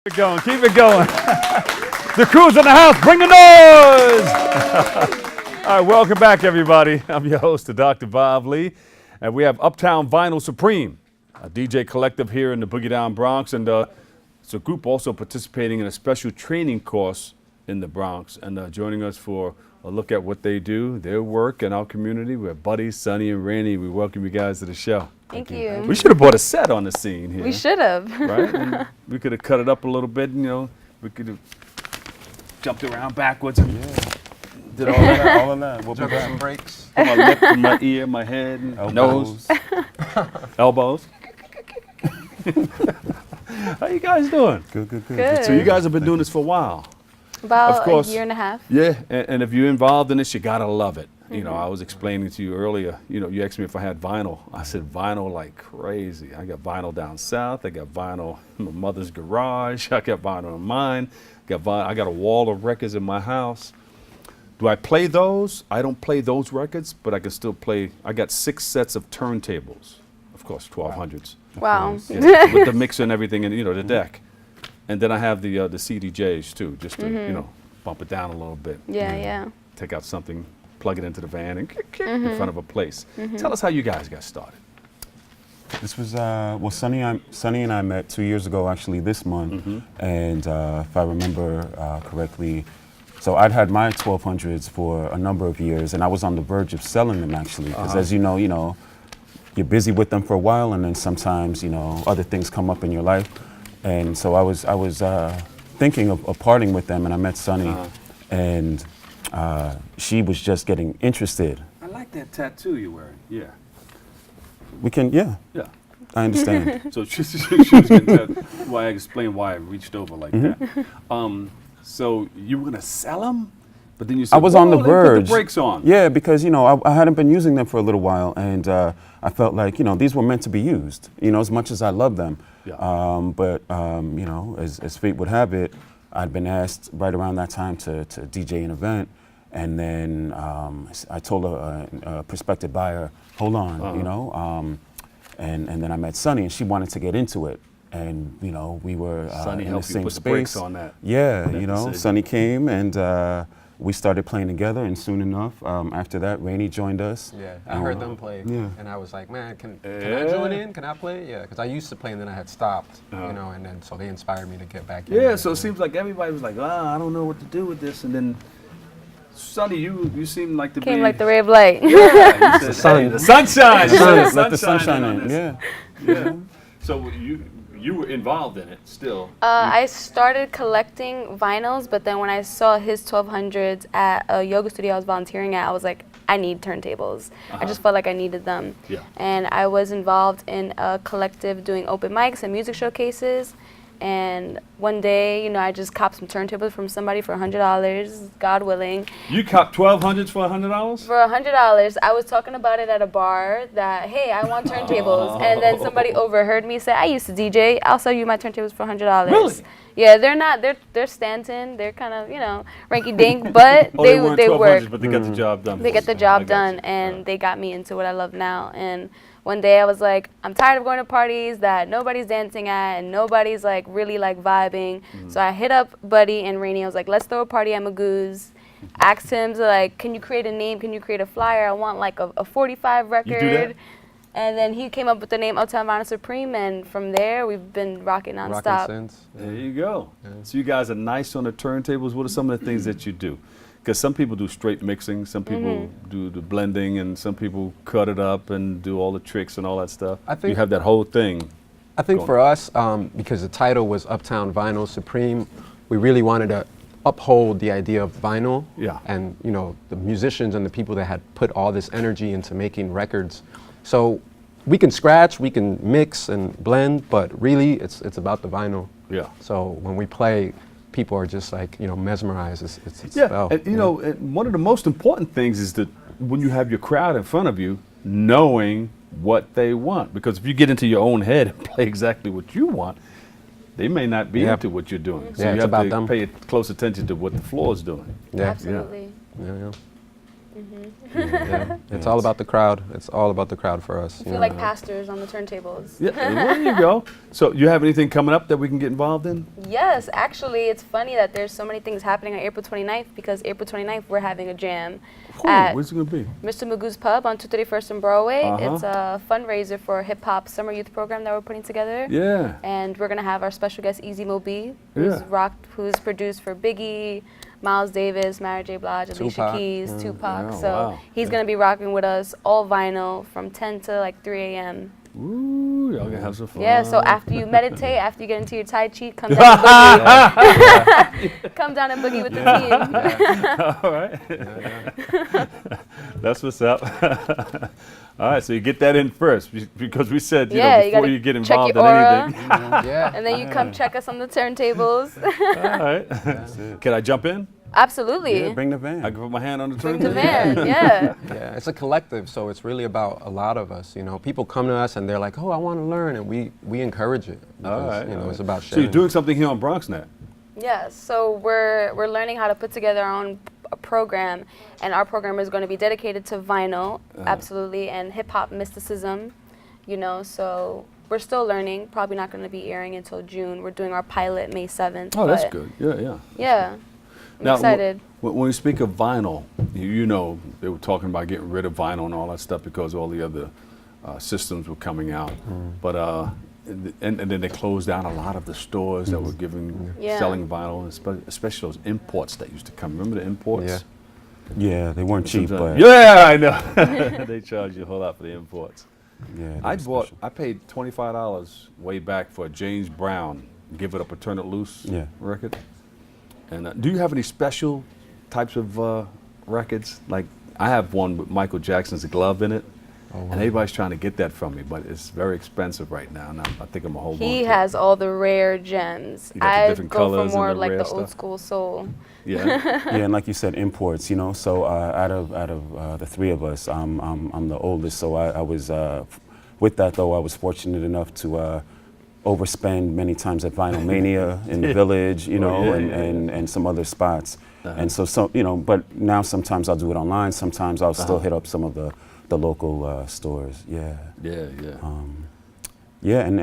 Keep it going, keep it going. The crew's in the house, bring the noise! All right, welcome back, everybody. I'm your host, Dr. Bob Lee, and we have Uptown Vinyl Supreme, a DJ collective here in the Boogie Down Bronx, and it's a group also participating in a special training course in the Bronx, and joining us for a look at what they do, their work in our community. We have Buddy, Sonny, and Randy. We welcome you guys to the show. Thank you. We should have brought a set on the scene here. We should have. Right? And we could have cut it up a little bit, you know. We could have jumped around backwards and did all that. All of that. We'll Took some breaks. Put my lip in my ear, my head, and nose, elbows. How you guys doing? Good, good, good. Good. So you guys have been doing this for a while. About Of course. a year and a half. Yeah, and if you're involved in this, you gotta love it. You know, I was explaining to you earlier, you know, you asked me if I had vinyl. I said vinyl like crazy. I got vinyl down south. I got vinyl in my mother's garage. I got vinyl in mine. I got a wall of records in my house. Do I play those? I don't play those records, but I can still play. I got 6 sets of turntables, of course, 1200s. Wow. Yeah, with the mixer and everything, and you know, the deck. And then I have the CDJs too, just to you know, bump it down a little bit. Yeah, yeah. Take out something, plug it into the van, and in front of a place. Tell us how you guys got started. This was, well, Sonny and I met 2 years ago, actually, this month. And if I remember correctly, so I'd had my 1200s for a number of years, and I was on the verge of selling them, actually. Because as you know, you're busy with them for a while, and then sometimes, you know, other things come up in your life. And so I was thinking of parting with them, and I met Sonny, and she was just getting interested. I like that tattoo you're wearing. Yeah. We can, yeah, I understand. So she was getting that. Why I explained why I reached over like that. So you were gonna sell them, but then you said, I was on the let me verge. Put the brakes on. Yeah, because I hadn't been using them for a little while, and I felt like these were meant to be used. As much as I love them, but as fate would have it, I'd been asked right around that time to DJ an event, and then I told a prospective buyer, hold on, and then I met Sonny, and she wanted to get into it. And we were Sonny in the helped you same put space. the brakes on that. Yeah, Sonny came, and we started playing together. And soon enough, after that, Rainey joined us. Yeah, I heard them play, and I was like, man, can I join in? Can I play? Yeah, because I used to play, and then I had stopped, and then so they inspired me to get back in. Yeah, so it seems like everybody was like, I don't know what to do with this, and then Sonny, you seem like to Came be like the ray of light. Yeah, you said, hey, the sunshine. Let the sunshine in. Yeah. So you were involved in it still. I started collecting vinyls, but then when I saw his 1200s at a yoga studio I was volunteering at, I was like, I need turntables. I just felt like I needed them. Yeah. And I was involved in a collective doing open mics and music showcases. And one day, I just copped some turntables from somebody for $100, God willing. You copped 1200s for $100? For $100, I was talking about it at a bar that, hey, I want turntables. And then somebody overheard me say, I used to DJ, I'll sell you my turntables for $100. Really? Yeah, they're Stanton, they're kind of, ranky dink, but they work. But they got the job done. They get the job done, and they got me into what I love now. And one day I was like, I'm tired of going to parties that nobody's dancing at and nobody's like really like vibing. So I hit up Buddy and Rainey. I was like, let's throw a party at Magoo's. Asked him to like, can you create a name? Can you create a flyer? I want like a 45 record. You do that? And then he came up with the name Uptown Vinyl Supreme, and from there we've been rocking nonstop. Rocking since. There you go. Yeah. So you guys are nice on the turntables. What are some of the things that you do? Because some people do straight mixing, some people do the blending, and some people cut it up and do all the tricks and all that stuff. I think you have that whole thing. I think for us, because the title was Uptown Vinyl Supreme, we really wanted to uphold the idea of vinyl. Yeah. And the musicians and the people that had put all this energy into making records. So we can scratch, we can mix and blend, but really it's about the vinyl. Yeah. So when we play, people are just like, mesmerized. It's yeah, spell. and, and one of the most important things is that when you have your crowd in front of you, knowing what they want. Because if you get into your own head and play exactly what you want, they may not be into what you're doing. So you have to pay close attention to what the floor is doing. Yeah. Absolutely. Yeah. Yeah. It's all about the crowd. It's all about the crowd for us. I feel like pastors on the turntables. Yeah, there you go. So you have anything coming up that we can get involved in? Yes, actually, it's funny that there's so many things happening on April 29th because April 29th we're having a jam at Where's it going to be? Mr. Magoo's Pub on 231st and Broadway. Uh-huh. It's a fundraiser for a hip hop summer youth program that we're putting together. Yeah. And we're gonna have our special guest Easy Mobi, Yeah. who's produced for Biggie, Miles Davis, Mary J. Blige, Alicia Tupac. Keys, Tupac. Oh, So wow. he's gonna be rocking with us all vinyl from 10 to like 3 a.m. Ooh, y'all gonna have some fun. Yeah, so after you meditate, after you get into your Tai Chi, come down and boogie. Come down and boogie with the team. All right. That's what's up. All right, so you get that in first because we said, Yeah, you before gotta you get check involved your in aura. anything. Yeah. And then you come check us on the turntables. All right. Can I jump in? Absolutely. Yeah, bring the van. I can put my hand on the Bring turntable. the van, yeah. Yeah, it's a collective, so it's really about a lot of us. You know, people come to us and they're like, "Oh, I want to learn," and we encourage it. Because, All right. you know, all right. it's about So sharing. you're doing something here on BronxNet. Yeah, so we're learning how to put together our own program, and our program is going to be dedicated to vinyl, absolutely, and hip hop mysticism. You know, so we're still learning. Probably not going to be airing until June. We're doing our pilot May 7th. Oh, that's but good. Yeah. Yeah, I'm Now, excited. When we speak of vinyl, you know, they were talking about getting rid of vinyl and all that stuff because all the other systems were coming out. But and then they closed down a lot of the stores that were giving Yeah. selling vinyl, especially those imports that used to come. Remember the imports? Yeah. Yeah, they weren't cheap, but Yeah, I know. They charge you a whole lot for the imports. yeah. I they were bought. special. I paid $25 way back for a James Brown "Give It Up or Turn It Loose" Yeah. record. And do you have any special types of records? Like I have one with Michael Jackson's glove in it, and everybody's trying to get that from me, but it's very expensive right now. And I think I'm gonna hold on. He to has all the rare gems. You got the I different go for colors and more the like rare the stuff. old school soul. it. Yeah. Yeah, and like you said, imports. You know, so out of the three of us, I'm the oldest. So I was with that though. I was fortunate enough to overspend many times at Vinyl Mania in the Village. You know, yeah. and some other spots. And so you know, but now sometimes I'll do it online. Sometimes I'll still hit up some of the local stores. Yeah. Yeah. Yeah, and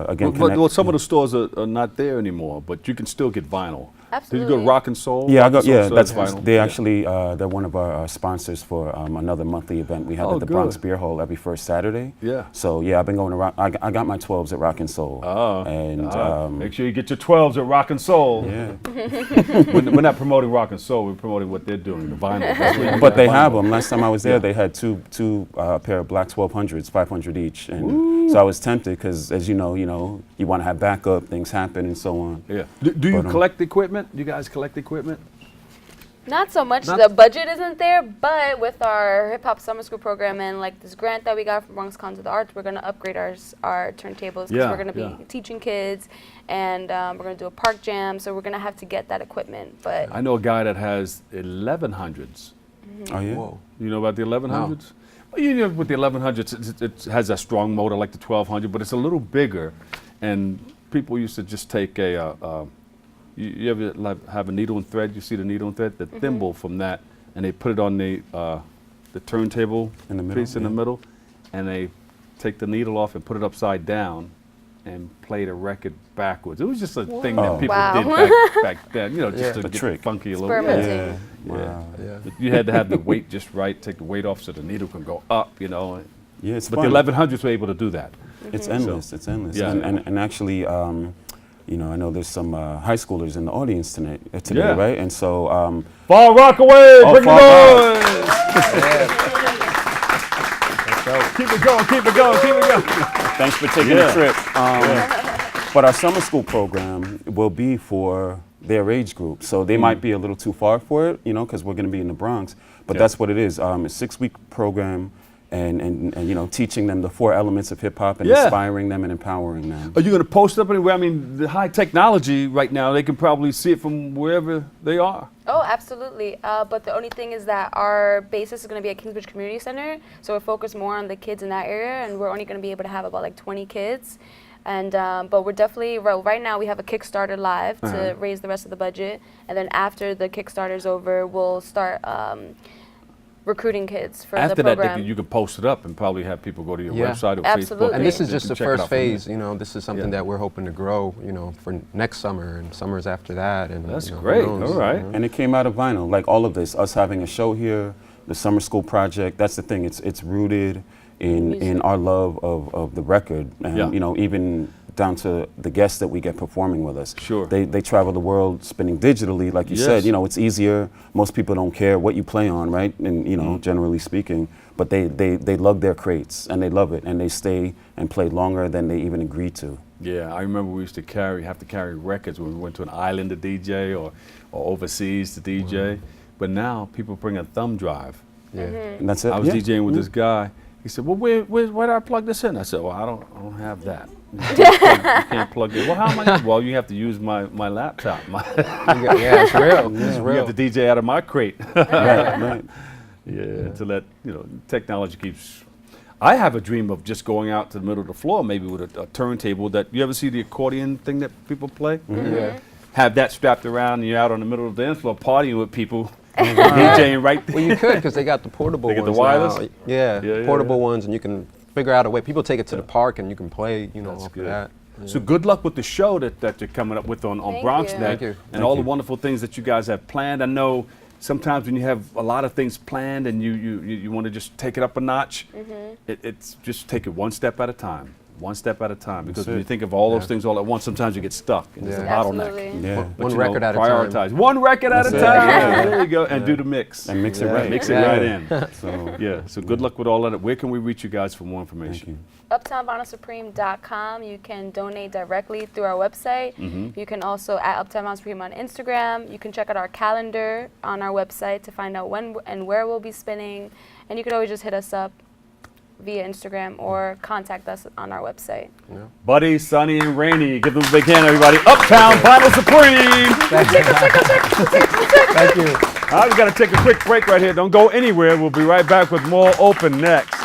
again, Well, some of the stores are not there anymore, but you can still get vinyl. Did you Absolutely. go to Rock and Soul? Yeah, Rock and Soul yeah. sells That's vinyl. they Yeah. actually they're one of our sponsors for another monthly event we have Oh, at the Bronx good. Beer Hall every first Saturday. Yeah. So yeah, I've been going to Rock. I got my 12s at Rock and Soul. Oh, and make sure you get your 12s at Rock and Soul. yeah, We're not promoting Rock and Soul. We're promoting what they're doing, the vinyl. That's what you but get they vinyl. have them. Last time I was there, Yeah. they had two pair of black 1200s, 500 each, and so I was tempted because, as you know, you want to have backup. Things happen and so on. Yeah. Do you But, collect equipment? You guys collect equipment? Not so much. Not- The budget isn't there, but with our hip hop summer school program and like this grant that we got from Bronx Cons of the Arts, we're gonna upgrade our turntables because Yeah, we're gonna be yeah. teaching kids, and we're gonna do a park jam. So we're gonna have to get that equipment. But I know a guy that has 1100s. Oh yeah. Whoa. You know about the 1100s? Well, you know, with the 1100s, it has a strong motor like the 1200, but it's a little bigger. And people used to just take you ever have a needle and thread? You see the needle and thread? The thimble from that, and they put it on the turntable In the middle, piece in the yeah. middle, and they take the needle off and put it upside down and play the record backwards. It was just a thing that people Wow. did back then, just Yeah. to The get trick. funky a little. Experimenting. Yeah. Wow. Yeah. But you had to have the weight just right, take the weight off so the needle can go up, Yeah, it's But fun. the 1100s were able to do that. It's endless. It's endless. Yeah. And actually, I know there's some high schoolers in the audience today, Yeah. right? And so, Fall Rockaway, Oh, bring Fall the noise! Keep it going, keep it going, keep it going. thanks for taking Yeah. the trip. But our summer school program will be for their age group, so they might be a little too far for it, because we're going to be in the Bronx. But Yeah. that's what it is. A 6-week program, and teaching them the 4 elements of hip hop and Yeah. inspiring them and empowering them. Are you going to post up anywhere? I mean, the high technology right now, they can probably see it from wherever they are. Oh, absolutely. But the only thing is that our basis is going to be at Kingsbridge Community Center, so we're focused more on the kids in that area, and we're only going to be able to have about like 20 kids. And but we're definitely right now we have a Kickstarter live to raise the rest of the budget, and then after the Kickstarter's over, we'll start recruiting kids for After the that, program. you could post it up and probably have people go to your Yeah. website or Absolutely. Facebook. And this is They just can the check it first out from there. phase. You know, this is something Yeah. that we're hoping to grow. You know, for next summer and summers after that. And That's you know, who great. knows, All right. you know? And it came out of vinyl, like all of this, us having a show here, the summer school project. That's the thing. It's rooted in our love of the record, and Yeah. you know, even down to the guests that we get performing with us. Sure. They travel the world spinning digitally, like you Yes. said. You know, it's easier. Most people don't care what you play on, right? And you know, generally speaking, but they lug their crates and they love it, and they stay and play longer than they even agreed to. Yeah, I remember we used to have to carry records when we went to an island to DJ or overseas to DJ. But now people bring a thumb drive. Yeah. And that's it. I was Yeah. DJing with this guy. He said, "Well, where do I plug this in?" I said, "Well, I don't have that. You can't plug it. Well, how am I? Gonna? Well, you have to use my laptop. Yeah, it's real. It's You real. have to DJ out of my crate." Right, right. Yeah, to let technology keeps. I have a dream of just going out to the middle of the floor, maybe with a turntable. That you ever see the accordion thing that people play? Yeah. Have that strapped around, and you're out on the middle of the dance floor partying with people, DJing right there. Well, you could because they got the portable They got ones the wireless? now. Yeah, Yeah, yeah, portable yeah. ones, and you can figure out a way. People take it to the park, and you can play. You know, That's off good. of that. So good luck with the show that you're coming up with on Thank you. BronxNet Thank you. and Thank all the you. wonderful things that you guys have planned. I know sometimes when you have a lot of things planned and you want to just take it up a notch, it's just take it one step at a time. One step at a time, because when you it. think of all those Yeah. things all at once, sometimes you get stuck and it's a Yeah. bottleneck. Absolutely. Yeah. But, One you know, record at a time. prioritize. One record at a That's time. it. Yeah, there you go. And do the mix. And mix it Yeah. right. Mix it Yeah. right in. So Yeah. So good luck with all of it. Where can we reach you guys for more thank information? you. UptownVinylSupreme.com. You can donate directly through our website. You can also at Uptown Vinyl Supreme on Instagram. You can check out our calendar on our website to find out when and where we'll be spinning. And you can always just hit us up via Instagram or contact us on our website. Buddy, Sonny, and Rainey. Give them a big hand, everybody. Uptown Vinyl Supreme. Thank you. All right, we got to take a quick break right here. Don't go anywhere. We'll be right back with more Open next.